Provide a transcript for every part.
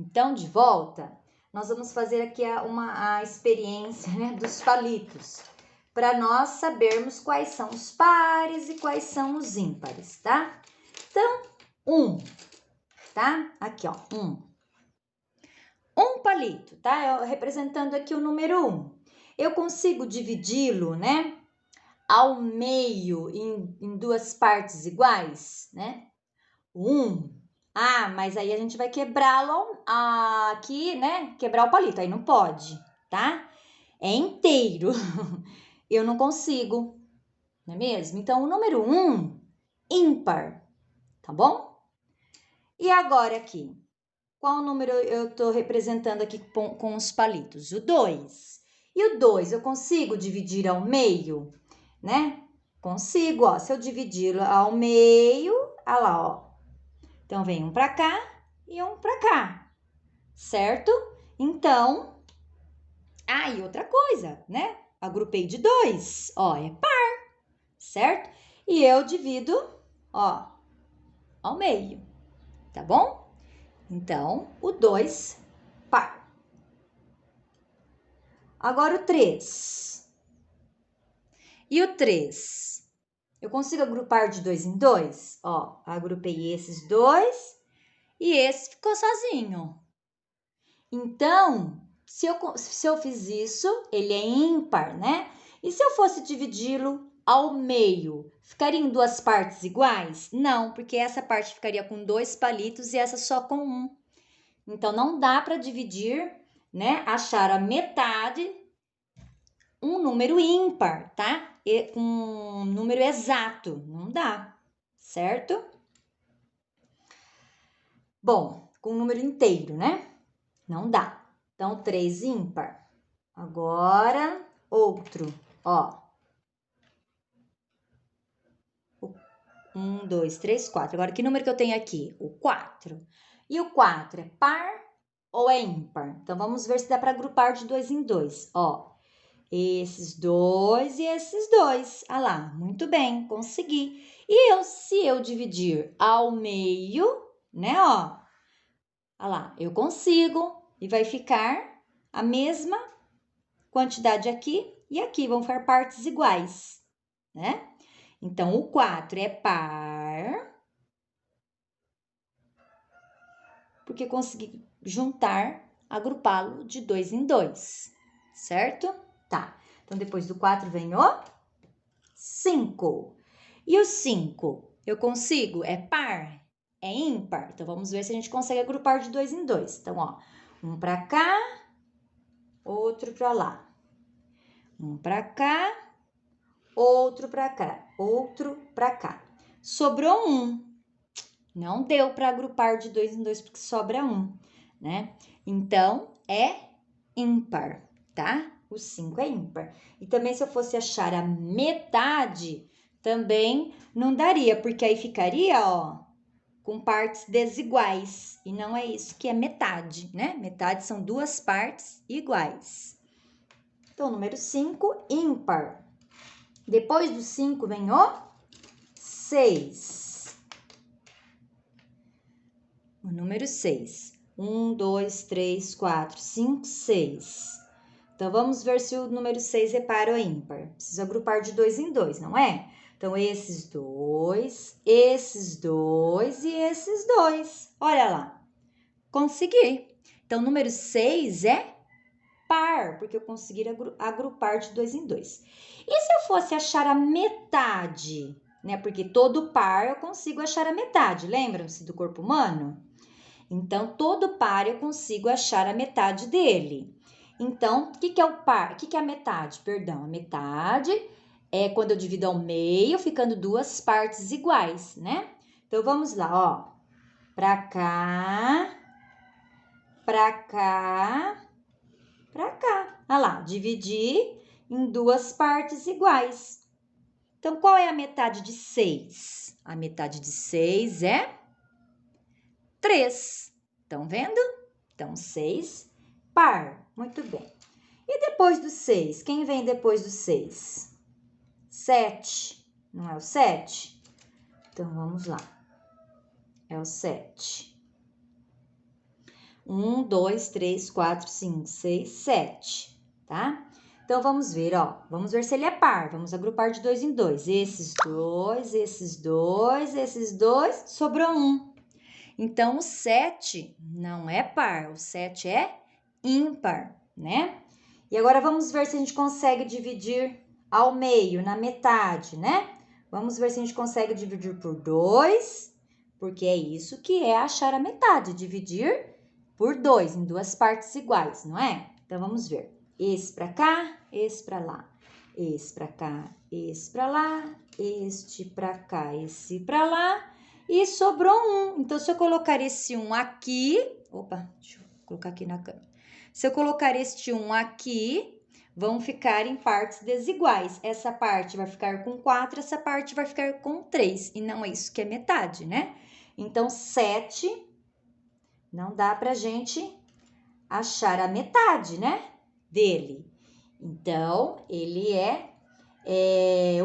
Então, de volta, nós vamos fazer aqui a experiência, né, dos palitos, para nós sabermos quais são os pares e quais são os ímpares, tá? Então, 1, tá? Aqui, ó, 1. Um palito, tá? Eu representando aqui o número 1. Eu consigo dividi-lo, né, ao meio em duas partes iguais, né? 1. Ah, mas aí a gente vai quebrá-lo aqui, né? Quebrar o palito, aí não pode, tá? É inteiro. Eu não consigo, não é mesmo? Então, o número 1, ímpar, tá bom? E agora aqui, qual número eu tô representando aqui com os palitos? O 2. E o 2, eu consigo dividir ao meio, né? Consigo, ó. Se eu dividir ao meio, olha lá, ó. Então, vem um pra cá e um pra cá, certo? Então, e outra coisa, né? Agrupei de 2, ó, é par, certo? E eu divido, ó, ao meio, tá bom? Então, o 2, par. Agora o 3. E o 3? Eu consigo agrupar de 2 em 2? Ó, agrupei esses dois e esse ficou sozinho. Então, se eu fiz isso, ele é ímpar, né? E se eu fosse dividi-lo ao meio, ficaria em duas partes iguais? Não, porque essa parte ficaria com 2 palitos e essa só com 1. Então, não dá para dividir, né? Achar a metade um número ímpar, tá? Com um número exato, não dá, certo? Bom, com um número inteiro, né? Não dá. Então, 3 ímpar. Agora, outro, ó. 1, 2, 3, 4. Agora, que número que eu tenho aqui? O 4. E o 4 é par ou é ímpar? Então, vamos ver se dá para agrupar de 2 em 2. Ó, esses dois e esses dois. Ah lá, muito bem, consegui. E se eu dividir ao meio, né, ó. Ah lá, eu consigo. E vai ficar a mesma quantidade aqui e aqui. Vão ficar partes iguais, né? Então, o 4 é par, porque consegui juntar, agrupá-lo de 2 em 2, certo? Tá. Então, depois do 4 vem o 5. E o 5, eu consigo? É par? É ímpar? Então, vamos ver se a gente consegue agrupar de 2 em 2. Então, ó, um pra cá, outro pra lá. Um pra cá, outro pra cá, outro pra cá. Sobrou um. Não deu para agrupar de 2 em 2 porque sobra um, né? Então, é ímpar, tá? O 5 é ímpar. E também, se eu fosse achar a metade, também não daria, porque aí ficaria, ó, com partes desiguais. E não é isso que é metade, né? Metade são duas partes iguais. Então, número 5, ímpar. Depois do 5 vem o 6. O número 6. 1, 2, 3, 4, 5, 6. Então, vamos ver se o número 6 é par ou ímpar. Preciso agrupar de 2 em 2, não é? Então, esses dois e esses dois. Olha lá. Consegui. Então, o número 6 é par, porque eu consegui agrupar de 2 em 2. E se eu fosse achar a metade, né? Porque todo par eu consigo achar a metade. Lembram-se do corpo humano? Então, todo par eu consigo achar a metade dele. Então, o que é o par? O que é a metade? Perdão, a metade é quando eu divido ao meio, ficando duas partes iguais, né? Então, vamos lá, ó. Pra cá, pra cá, pra cá. Olha lá, dividi em duas partes iguais. Então, qual é a metade de 6? A metade de 6 é 3. Estão vendo? Então, 6, par. Muito bem. E depois do 6? Quem vem depois do 6? 7. Não é o 7? Então, vamos lá. É o 7. 1, 2, 3, 4, 5, 6, 7, tá? Então, vamos ver, ó. Vamos ver se ele é par. Vamos agrupar de 2 em 2. Esses dois, esses dois, esses dois, sobrou 1. Então, o 7 não é par, o 7 é ímpar, né? E agora, vamos ver se a gente consegue dividir ao meio, na metade, né? Vamos ver se a gente consegue dividir por 2, porque é isso que é achar a metade, dividir por 2, em duas partes iguais, não é? Então, vamos ver. Esse para cá, esse para lá. Esse para cá, esse para lá. Este para cá, esse para lá. E sobrou 1. Então, se eu colocar esse 1 aqui... Opa, deixa eu colocar aqui na câmera. Se eu colocar este 1 aqui, vão ficar em partes desiguais. Essa parte vai ficar com 4, essa parte vai ficar com 3. E não é isso que é metade, né? Então, 7... Não dá pra gente achar a metade, né, dele. Então, ele é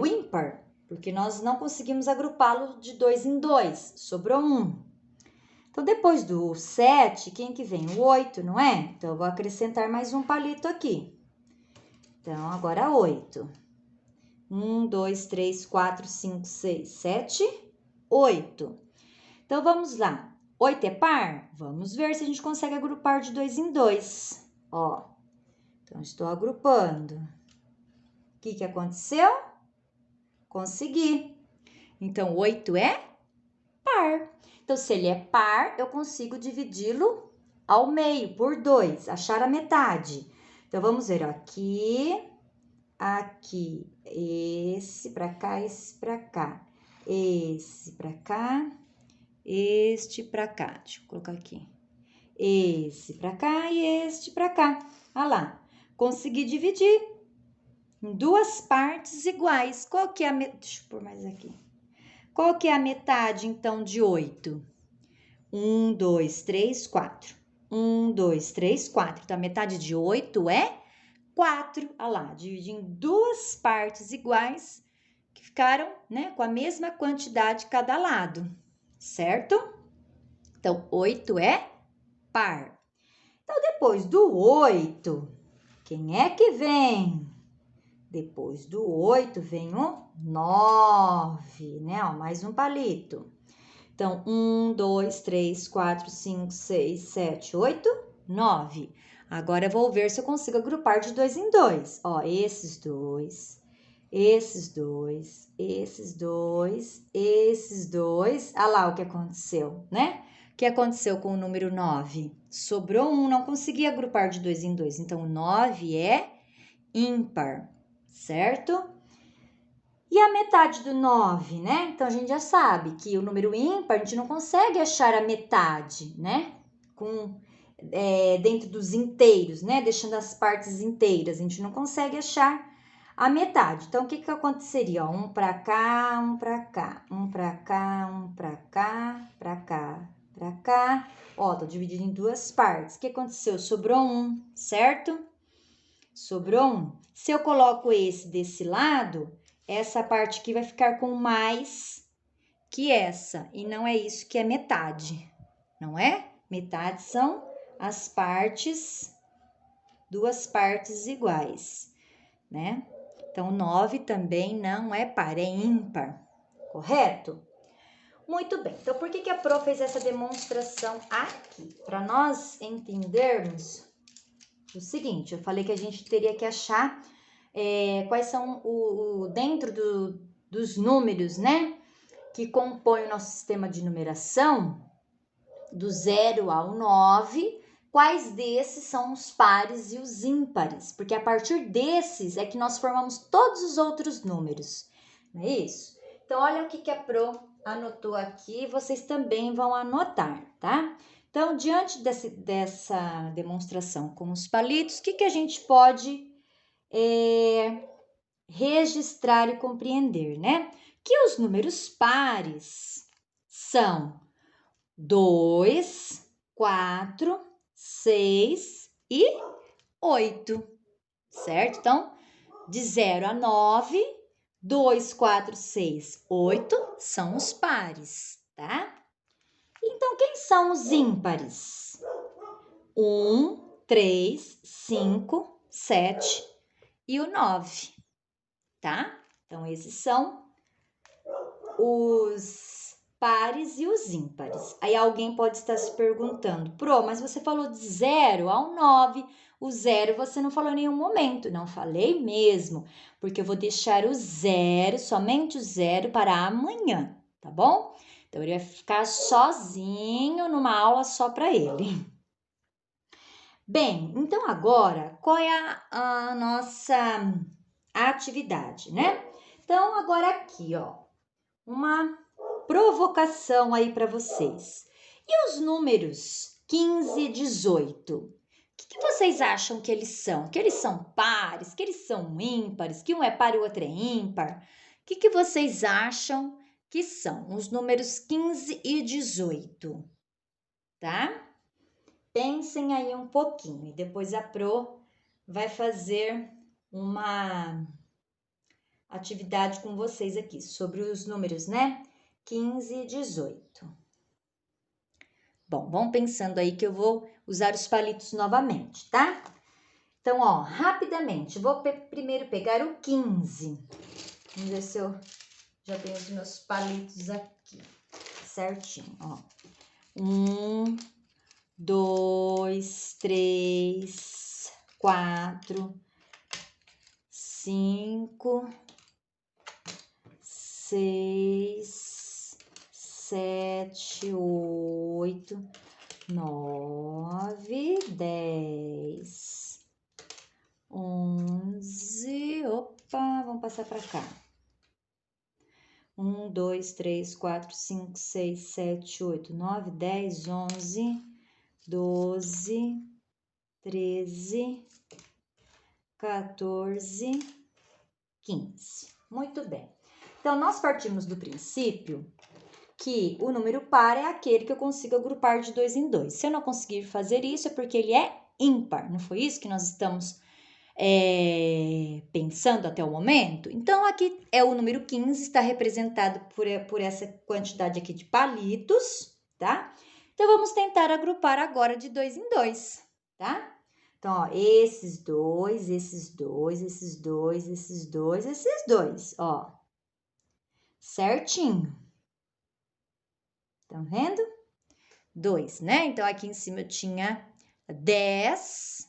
o ímpar, porque nós não conseguimos agrupá-lo de 2 em 2, sobrou 1. Então, depois do 7, quem que vem? O 8, não é? Então, eu vou acrescentar mais um palito aqui. Então, agora 8. 1, 2, 3, 4, 5, 6, 7, 8. Então, vamos lá. 8 é par? Vamos ver se a gente consegue agrupar de 2 em 2. Ó, então, estou agrupando. O que aconteceu? Consegui. Então, 8 é par. Então, se ele é par, eu consigo dividi-lo ao meio, por 2, achar a metade. Então, vamos ver, ó, aqui, aqui, esse pra cá, esse pra cá, esse pra cá, este pra cá. Deixa eu colocar aqui. Esse pra cá e este pra cá. Olha lá, consegui dividir em duas partes iguais. Qual que é a metade? Deixa eu pôr mais aqui. Qual que é a metade, então, de 8? 1, 2, 3, 4. 1, 2, 3, 4. Então, a metade de 8 é 4. Olha lá, dividi em duas partes iguais, que ficaram, né, com a mesma quantidade cada lado, certo? Então, 8 é par. Então, depois do 8, quem é que vem? Depois do 8 vem o 9, né? Ó, mais um palito. Então, 1, 2, 3, 4, 5, 6, 7, 8, 9. Agora, eu vou ver se eu consigo agrupar de 2 em 2. Ó, esses dois, esses dois, esses dois, esses dois. Olha lá o que aconteceu, né? O que aconteceu com o número 9? Sobrou 1, não consegui agrupar de 2 em 2. Então, o 9 é ímpar, certo? E a metade do 9, né? Então, a gente já sabe que o número ímpar, a gente não consegue achar a metade, né? Dentro dos inteiros, né? Deixando as partes inteiras, a gente não consegue achar a metade. Então, o que aconteceria? Ó, um pra cá, um pra cá, um pra cá, um pra cá, pra cá, pra cá. Ó, tô dividindo em duas partes. O que aconteceu? Sobrou 1, certo? Sobrou 1. Se eu coloco esse desse lado, essa parte aqui vai ficar com mais que essa. E não é isso que é metade, não é? Metade são as partes, duas partes iguais, né? Então, 9 também não é par, é ímpar, correto? Muito bem. Então, por que a Pro fez essa demonstração aqui? Para nós entendermos o seguinte, eu falei que a gente teria que achar quais são dentro dos números, né, que compõem o nosso sistema de numeração, do 0 ao 9, quais desses são os pares e os ímpares, porque a partir desses é que nós formamos todos os outros números, não é isso? Então, olha o que a Pro anotou aqui, vocês também vão anotar, tá? Então, diante dessa demonstração com os palitos, o que a gente pode registrar e compreender, né? Que os números pares são 2, 4, 6 e 8, certo? Então, de 0 a 9, 2, 4, 6, 8 são os pares, tá? Então, quem são os ímpares? 1, 3, 5, 7 e o 9, tá? Então, esses são os pares e os ímpares. Aí alguém pode estar se perguntando, Pro, mas você falou de 0 ao 9, o 0 você não falou em nenhum momento. Não falei mesmo, porque eu vou deixar o 0, somente o 0 para amanhã, tá bom? Então, ele vai ficar sozinho numa aula só para ele. Bem, então agora, qual é a nossa atividade, né? Então, agora aqui, ó, uma provocação aí para vocês. E os números 15 e 18? O que vocês acham que eles são? Que eles são pares? Que eles são ímpares? Que um é par e o outro é ímpar? O que vocês acham que são os números 15 e 18? Tá? Pensem aí um pouquinho e depois a Pro vai fazer uma atividade com vocês aqui sobre os números, né? 15 e 18. Bom, vão pensando aí que eu vou usar os palitos novamente, tá? Então, ó, rapidamente, vou primeiro pegar o 15. Vamos ver se eu já tenho os meus palitos aqui certinho, ó. 1, 2, 3, 4, 5, 6, 7, 8, 9, 10, 11. Opa, vamos passar para cá. 1, 2, 3, 4, 5, 6, 7, 8, 9, 10, 11, 12, 13, 14, 15. Muito bem. Então, nós partimos do princípio que o número par é aquele que eu consigo agrupar de 2 em 2. Se eu não conseguir fazer isso, é porque ele é ímpar. Não foi isso que nós estamos pensando até o momento? Então, aqui é o número 15, está representado por essa quantidade aqui de palitos, tá? Então, vamos tentar agrupar agora de 2 em 2, tá? Então, ó, esses dois, esses dois, esses dois, esses dois, esses dois, ó. Certinho. Estão vendo? 2, né? Então, aqui em cima eu tinha 10,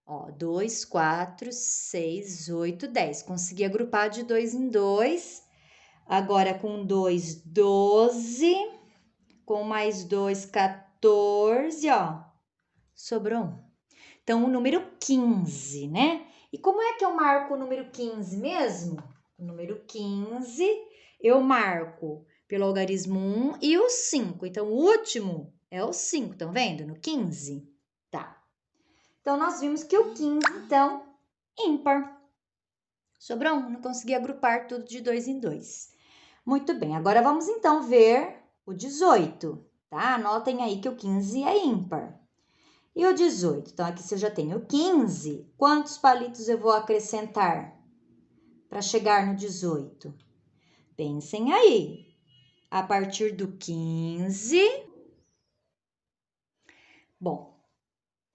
ó, 2, 4, 6, 8, 10. Consegui agrupar de 2 em 2. Agora, com 2, 12. Com mais 2, 14, ó. Sobrou 1. Então, o número 15, né? E como é que eu marco o número 15 mesmo? O número 15 eu marco pelo algarismo 1 e o 5. Então, o último é o 5, estão vendo? No 15. Tá. Então, nós vimos que o 15, então, ímpar. Sobrou 1, não consegui agrupar tudo de 2 em 2. Muito bem, agora vamos então ver o 18, tá? Anotem aí que o 15 é ímpar. E o 18? Então, aqui se eu já tenho 15, quantos palitos eu vou acrescentar para chegar no 18? Pensem aí. A partir do 15. Bom,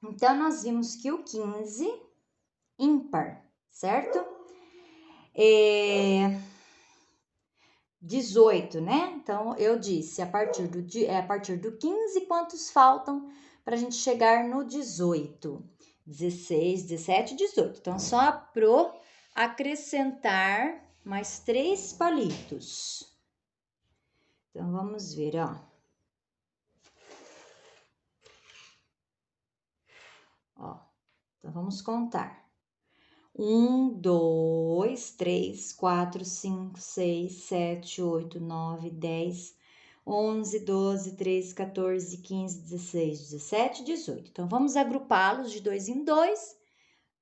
então nós vimos que o 15 ímpar, certo? 18, né? Então, eu disse, a partir do 15, quantos faltam para a gente chegar no 18? 16, 17, 18. Então, só pro acrescentar mais 3 palitos. Então, vamos ver, ó. Ó, então, vamos contar. 1, 2, 3, 4, 5, 6, 7, 8, 9, 10, 11, 12, 13, 14, 15, 16, 17, 18. Então, vamos agrupá-los de 2 em 2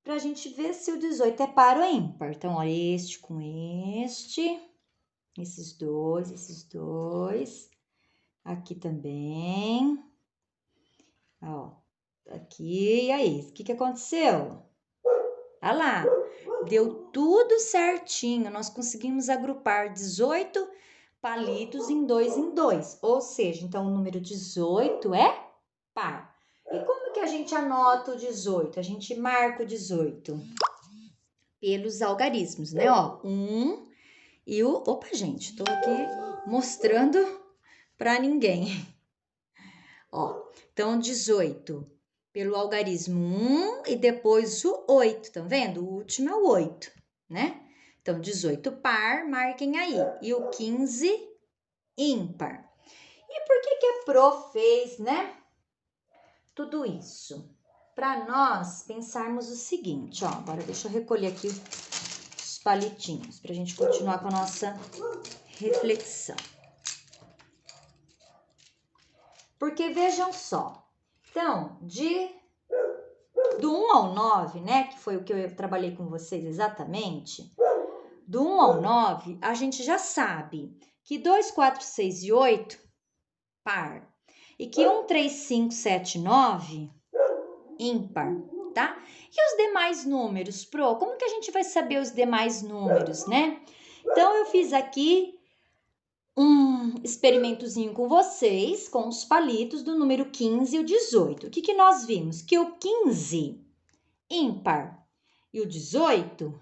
para a gente ver se o 18 é par ou ímpar. Então, ó, este com este, esses dois, aqui também, ó, aqui, e aí, o que aconteceu? Olha lá, deu tudo certinho, nós conseguimos agrupar 18 palitos em 2 em 2, ou seja, então o número 18 é par. E como que a gente anota o 18? A gente marca o 18 pelos algarismos, né? Ó, 1 e o... Opa, gente, tô aqui mostrando para ninguém. Ó, então 18 pelo algarismo 1 e depois o 8, tá vendo? O último é o 8, né? Então 18 par, marquem aí. E o 15 ímpar. E por que a Pro fez, né? Tudo isso? Para nós pensarmos o seguinte, ó. Agora deixa eu recolher aqui os palitinhos para a gente continuar com a nossa reflexão. Porque vejam só, então, do 1 ao 9, né, que foi o que eu trabalhei com vocês exatamente, do 1 ao 9, a gente já sabe que 2, 4, 6 e 8, par, e que 1, 3, 5, 7, 9, ímpar, tá? E os demais números, Pro? Como que a gente vai saber os demais números, né? Então, eu fiz aqui um experimentozinho com vocês, com os palitos do número 15 e o 18. O que nós vimos? Que o 15, ímpar, e o 18,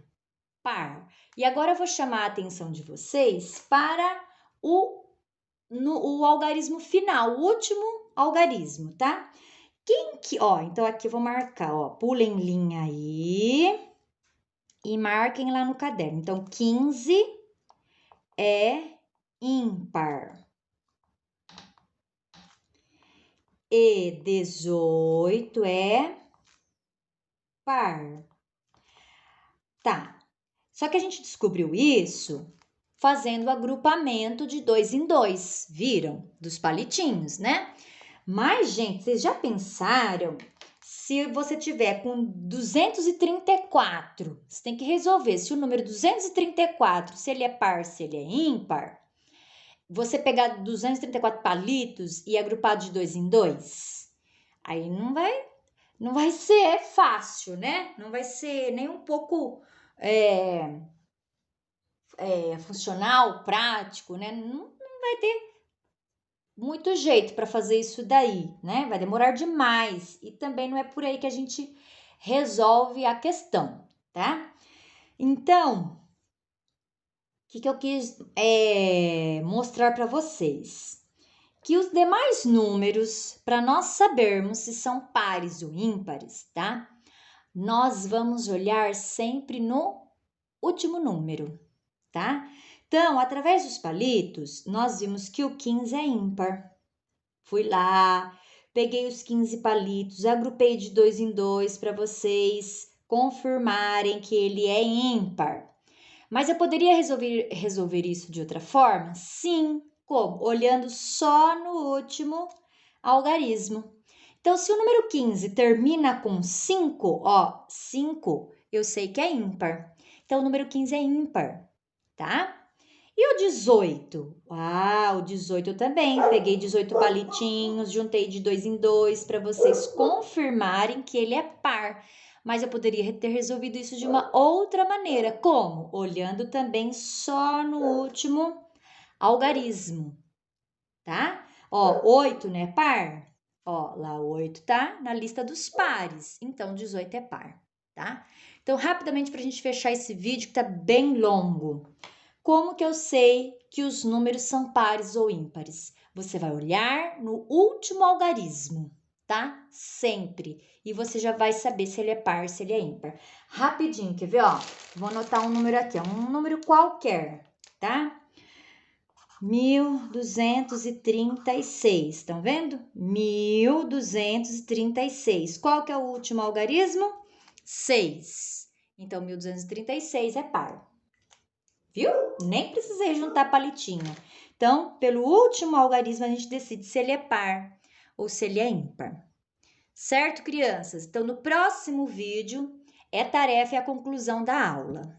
par. E agora eu vou chamar a atenção de vocês para o algarismo final, o último algarismo, tá? Ó, então aqui eu vou marcar, ó, pulem linha aí e marquem lá no caderno. Então, 15 é ímpar. E 18 é par. Tá. Só que a gente descobriu isso fazendo o agrupamento de 2 em 2, viram? Dos palitinhos, né? Mas, gente, vocês já pensaram, se você tiver com 234, você tem que resolver se o número 234, se ele é par, se ele é ímpar, você pegar 234 palitos e agrupar de 2 em 2, aí não vai ser fácil, né? Não vai ser nem um pouco funcional, prático, né? Não vai ter muito jeito para fazer isso daí, né? Vai demorar demais e também não é por aí que a gente resolve a questão, tá? Então, o que eu quis mostrar para vocês? Que os demais números, para nós sabermos se são pares ou ímpares, tá? Nós vamos olhar sempre no último número, tá? Então, através dos palitos, nós vimos que o 15 é ímpar. Fui lá, peguei os 15 palitos, agrupei de 2 em 2 para vocês confirmarem que ele é ímpar. Mas eu poderia resolver isso de outra forma? Sim, como? Olhando só no último algarismo. Então, se o número 15 termina com 5, ó, 5, eu sei que é ímpar. Então, o número 15 é ímpar, tá? E o 18? Ah, o 18 eu também peguei 18 palitinhos, juntei de 2 em 2 para vocês confirmarem que ele é par. Mas eu poderia ter resolvido isso de uma outra maneira. Como? Olhando também só no último algarismo, tá? Ó, 8 não é par? Ó, lá o 8 tá na lista dos pares, então 18 é par, tá? Então, rapidamente para a gente fechar esse vídeo que tá bem longo. Como que eu sei que os números são pares ou ímpares? Você vai olhar no último algarismo, tá? Sempre. E você já vai saber se ele é par, se ele é ímpar. Rapidinho, quer ver, ó? Vou anotar um número aqui, ó, um número qualquer, tá? 1236, estão vendo? 1236. Qual que é o último algarismo? 6. Então, 1236 é par. Viu? Nem precisei juntar palitinho. Então, pelo último algarismo, a gente decide se ele é par ou se ele é ímpar. Certo, crianças? Então, no próximo vídeo, tarefa e a conclusão da aula.